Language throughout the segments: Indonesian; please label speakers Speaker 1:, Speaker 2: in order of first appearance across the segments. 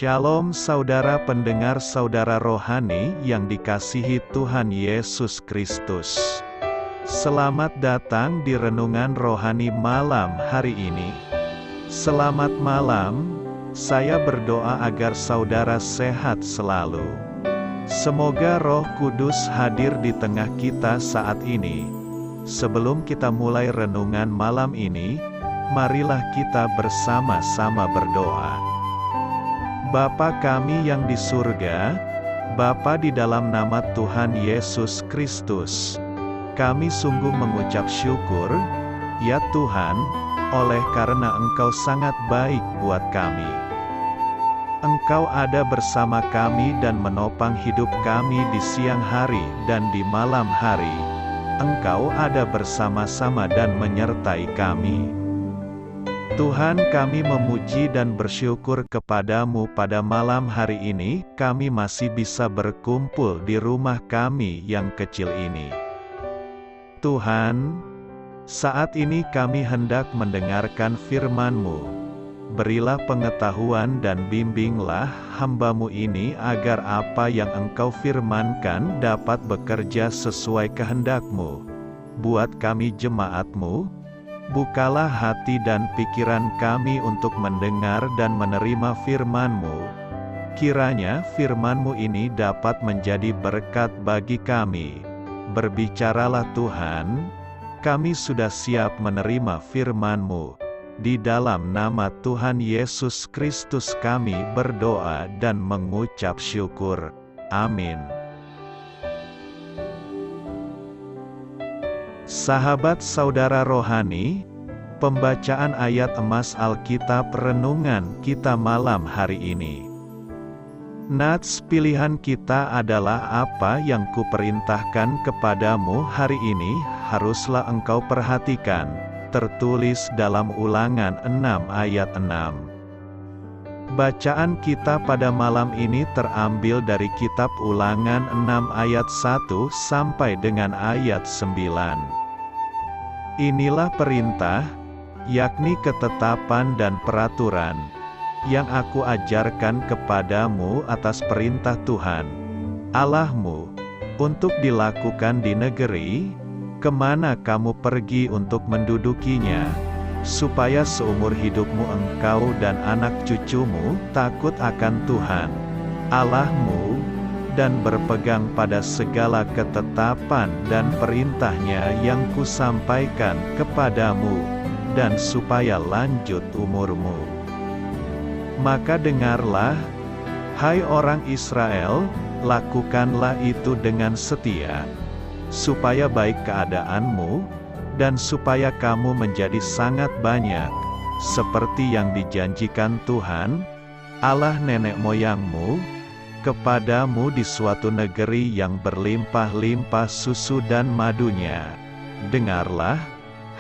Speaker 1: Shalom saudara pendengar saudara rohani yang dikasihi Tuhan Yesus Kristus. Selamat datang di renungan rohani malam hari ini. Selamat malam, saya berdoa agar saudara sehat selalu. Semoga Roh Kudus hadir di tengah kita saat ini. Sebelum kita mulai renungan malam ini, marilah kita bersama-sama berdoa. Bapa kami yang di surga, Bapa di dalam nama Tuhan Yesus Kristus, kami sungguh mengucap syukur, ya Tuhan, oleh karena Engkau sangat baik buat kami. Engkau ada bersama kami dan menopang hidup kami di siang hari dan di malam hari. Engkau ada bersama-sama dan menyertai kami. Tuhan, kami memuji dan bersyukur kepadamu pada malam hari ini, kami masih bisa berkumpul di rumah kami yang kecil ini. Tuhan, saat ini kami hendak mendengarkan firman-Mu. Berilah pengetahuan dan bimbinglah hamba-Mu ini agar apa yang Engkau firmankan dapat bekerja sesuai kehendak-Mu. Buat kami jemaat-Mu, bukalah hati dan pikiran kami untuk mendengar dan menerima firman-Mu. Kiranya firman-Mu ini dapat menjadi berkat bagi kami. Berbicaralah Tuhan, kami sudah siap menerima firman-Mu. Di dalam nama Tuhan Yesus Kristus kami berdoa dan mengucap syukur. Amin. Sahabat saudara rohani, pembacaan ayat emas Alkitab renungan kita malam hari ini. Nats pilihan kita adalah apa yang kuperintahkan kepadamu hari ini, haruslah engkau perhatikan, tertulis dalam Ulangan 6 ayat 6. Bacaan kita pada malam ini terambil dari kitab Ulangan 6 ayat 1 sampai dengan ayat 9. Inilah perintah, yakni ketetapan dan peraturan, yang aku ajarkan kepadamu atas perintah Tuhan, Allahmu, untuk dilakukan di negeri, kemana kamu pergi untuk mendudukinya, supaya seumur hidupmu engkau dan anak cucumu takut akan Tuhan, Allahmu, dan berpegang pada segala ketetapan dan perintahnya yang kusampaikan kepadamu, dan supaya lanjut umurmu. Maka dengarlah, hai orang Israel, lakukanlah itu dengan setia, supaya baik keadaanmu, dan supaya kamu menjadi sangat banyak, seperti yang dijanjikan Tuhan, Allah nenek moyangmu, kepadamu di suatu negeri yang berlimpah-limpah susu dan madunya. Dengarlah,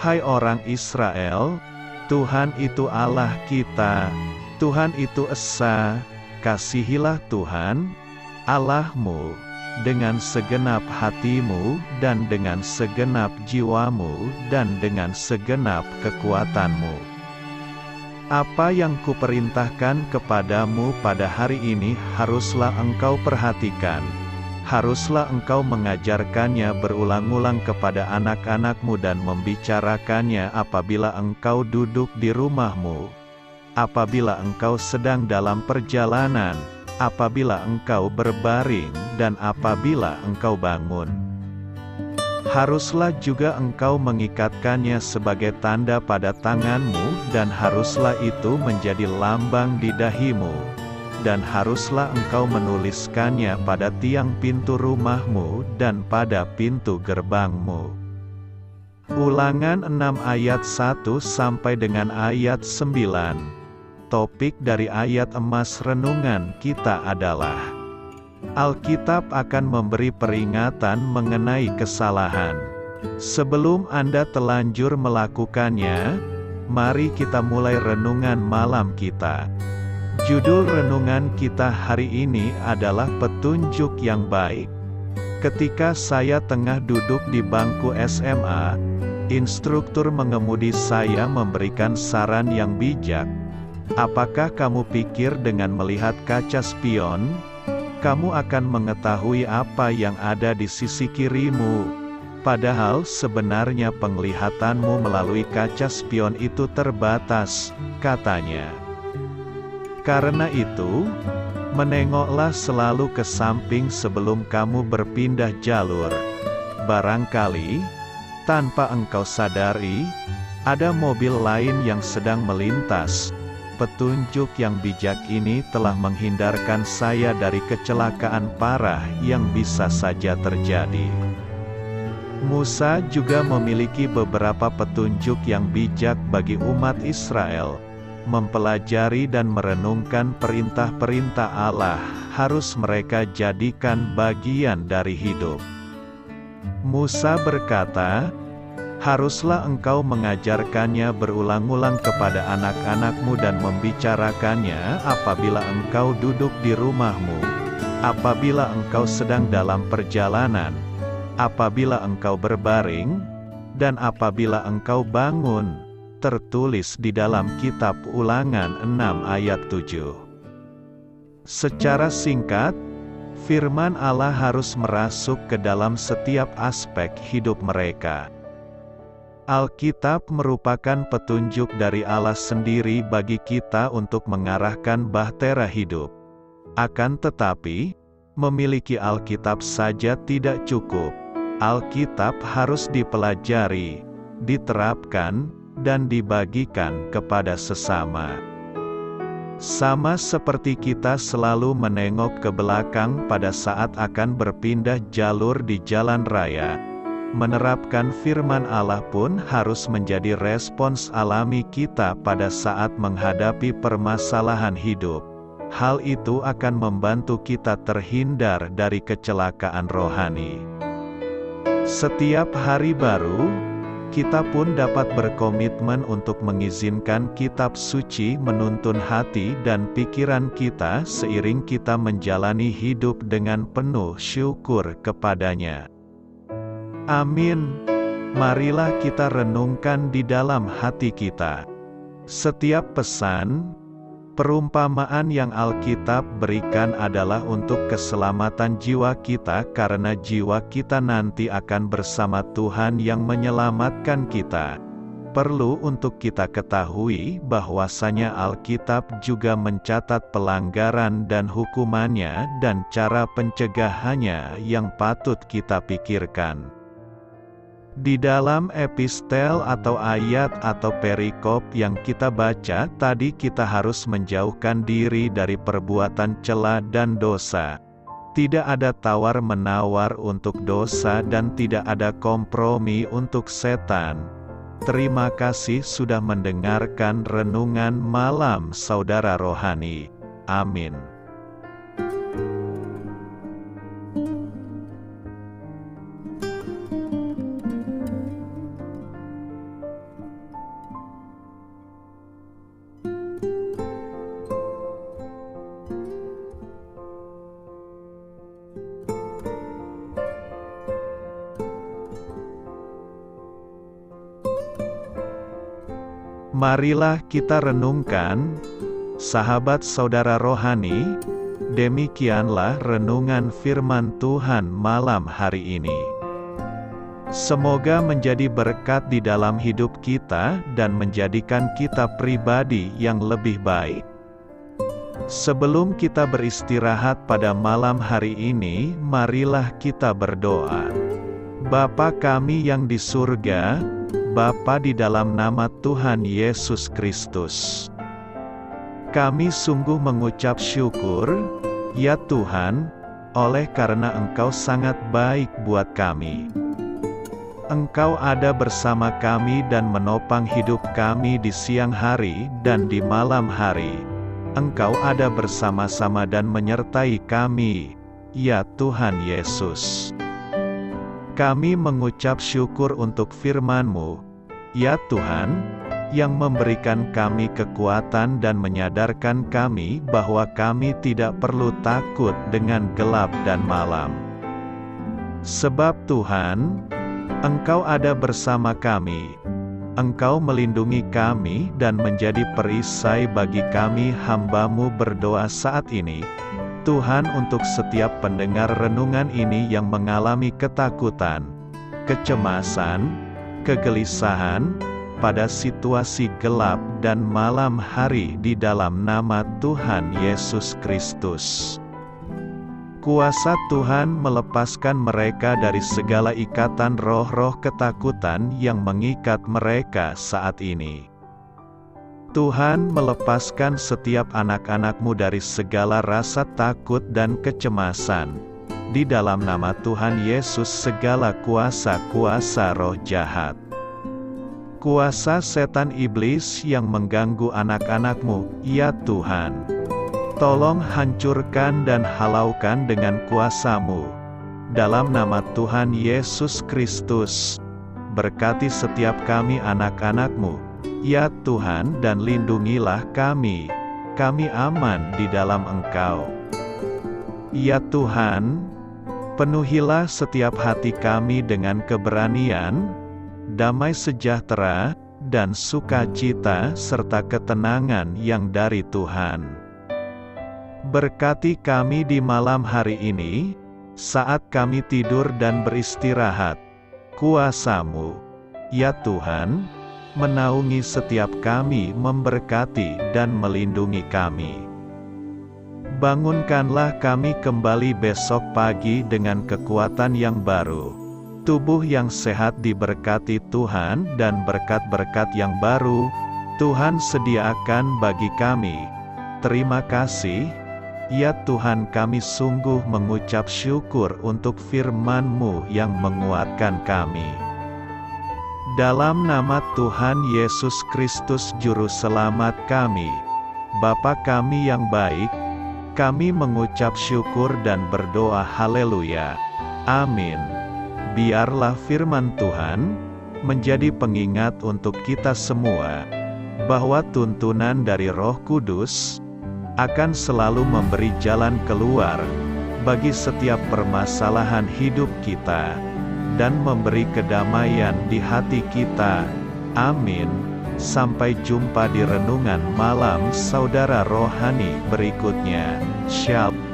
Speaker 1: hai orang Israel, Tuhan itu Allah kita, Tuhan itu Esa, kasihilah Tuhan, Allahmu, dengan segenap hatimu, dan dengan segenap jiwamu, dan dengan segenap kekuatanmu. Apa yang kuperintahkan kepadamu pada hari ini haruslah engkau perhatikan. Haruslah engkau mengajarkannya berulang-ulang kepada anak-anakmu dan membicarakannya apabila engkau duduk di rumahmu, apabila engkau sedang dalam perjalanan, apabila engkau berbaring, dan apabila engkau bangun. Haruslah juga engkau mengikatkannya sebagai tanda pada tanganmu, dan haruslah itu menjadi lambang di dahimu, dan haruslah engkau menuliskannya pada tiang pintu rumahmu dan pada pintu gerbangmu. Ulangan 6 ayat 1 sampai dengan ayat 9. Topik dari ayat emas renungan kita adalah Alkitab akan memberi peringatan mengenai kesalahan. Sebelum Anda telanjur melakukannya, mari kita mulai renungan malam kita. Judul renungan kita hari ini adalah Petunjuk yang Baik. Ketika saya tengah duduk di bangku SMA, instruktur mengemudi saya memberikan saran yang bijak. Apakah kamu pikir dengan melihat kaca spion, kamu akan mengetahui apa yang ada di sisi kirimu? Padahal sebenarnya penglihatanmu melalui kaca spion itu terbatas, katanya. Karena itu, menengoklah selalu ke samping sebelum kamu berpindah jalur. Barangkali, tanpa engkau sadari, ada mobil lain yang sedang melintas. Petunjuk yang bijak ini telah menghindarkan saya dari kecelakaan parah yang bisa saja terjadi. Musa juga memiliki beberapa petunjuk yang bijak bagi umat Israel. Mempelajari dan merenungkan perintah-perintah Allah harus mereka jadikan bagian dari hidup. Musa berkata, "Haruslah engkau mengajarkannya berulang-ulang kepada anak-anakmu dan membicarakannya apabila engkau duduk di rumahmu, apabila engkau sedang dalam perjalanan, apabila engkau berbaring, dan apabila engkau bangun." Tertulis di dalam kitab Ulangan 6 ayat 7. Secara singkat, firman Allah harus merasuk ke dalam setiap aspek hidup mereka. Alkitab merupakan petunjuk dari Allah sendiri bagi kita untuk mengarahkan bahtera hidup. Akan tetapi, memiliki Alkitab saja tidak cukup. Alkitab harus dipelajari, diterapkan, dan dibagikan kepada sesama. Sama seperti kita selalu menengok ke belakang pada saat akan berpindah jalur di jalan raya, menerapkan firman Allah pun harus menjadi respons alami kita pada saat menghadapi permasalahan hidup. Hal itu akan membantu kita terhindar dari kecelakaan rohani. Setiap hari baru, kita pun dapat berkomitmen untuk mengizinkan kitab suci menuntun hati dan pikiran kita seiring kita menjalani hidup dengan penuh syukur kepadanya. Amin. Marilah kita renungkan di dalam hati kita. Setiap pesan, perumpamaan yang Alkitab berikan adalah untuk keselamatan jiwa kita karena jiwa kita nanti akan bersama Tuhan yang menyelamatkan kita. Perlu untuk kita ketahui bahwasanya Alkitab juga mencatat pelanggaran dan hukumannya dan cara pencegahannya yang patut kita pikirkan. Di dalam epistel atau ayat atau perikop yang kita baca tadi, kita harus menjauhkan diri dari perbuatan cela dan dosa. Tidak ada tawar-menawar untuk dosa dan tidak ada kompromi untuk setan. Terima kasih sudah mendengarkan renungan malam saudara rohani. Amin. Marilah kita renungkan, sahabat saudara rohani, demikianlah renungan firman Tuhan malam hari ini. Semoga menjadi berkat di dalam hidup kita dan menjadikan kita pribadi yang lebih baik. Sebelum kita beristirahat pada malam hari ini, marilah kita berdoa. Bapa kami yang di surga, Bapa di dalam nama Tuhan Yesus Kristus, kami sungguh mengucap syukur, ya Tuhan, oleh karena Engkau sangat baik buat kami. Engkau ada bersama kami dan menopang hidup kami di siang hari dan di malam hari. Engkau ada bersama-sama dan menyertai kami, ya Tuhan Yesus. Kami mengucap syukur untuk firman-Mu, ya Tuhan, yang memberikan kami kekuatan dan menyadarkan kami bahwa kami tidak perlu takut dengan gelap dan malam. Sebab Tuhan, Engkau ada bersama kami. Engkau melindungi kami dan menjadi perisai bagi kami hamba-Mu berdoa saat ini. Tuhan, untuk setiap pendengar renungan ini yang mengalami ketakutan, kecemasan, kegelisahan, pada situasi gelap dan malam hari di dalam nama Tuhan Yesus Kristus. Kuasa Tuhan melepaskan mereka dari segala ikatan roh-roh ketakutan yang mengikat mereka saat ini. Tuhan melepaskan setiap anak-anak-Mu dari segala rasa takut dan kecemasan. Di dalam nama Tuhan Yesus, segala kuasa-kuasa roh jahat, kuasa setan iblis yang mengganggu anak-anak-Mu, ya Tuhan, tolong hancurkan dan halaukan dengan kuasa-Mu. Dalam nama Tuhan Yesus Kristus, berkati setiap kami anak-anak-Mu, ya Tuhan, dan lindungilah kami aman di dalam Engkau. Ya Tuhan, penuhilah setiap hati kami dengan keberanian, damai sejahtera, dan sukacita serta ketenangan yang dari Tuhan. Berkati kami di malam hari ini, saat kami tidur dan beristirahat. Kuasa-Mu, ya Tuhan, menaungi setiap kami, memberkati dan melindungi kami. Bangunkanlah kami kembali besok pagi dengan kekuatan yang baru, tubuh yang sehat diberkati Tuhan, dan berkat-berkat yang baru Tuhan sediakan bagi kami. Terima kasih, ya Tuhan, kami sungguh mengucap syukur untuk firman-Mu yang menguatkan kami. Dalam nama Tuhan Yesus Kristus Juru Selamat kami, Bapa kami yang baik, kami mengucap syukur dan berdoa haleluya. Amin. Biarlah firman Tuhan menjadi pengingat untuk kita semua, bahwa tuntunan dari Roh Kudus akan selalu memberi jalan keluar bagi setiap permasalahan hidup kita, dan memberi kedamaian di hati kita. Amin. Sampai jumpa di renungan malam saudara rohani berikutnya. Shalom.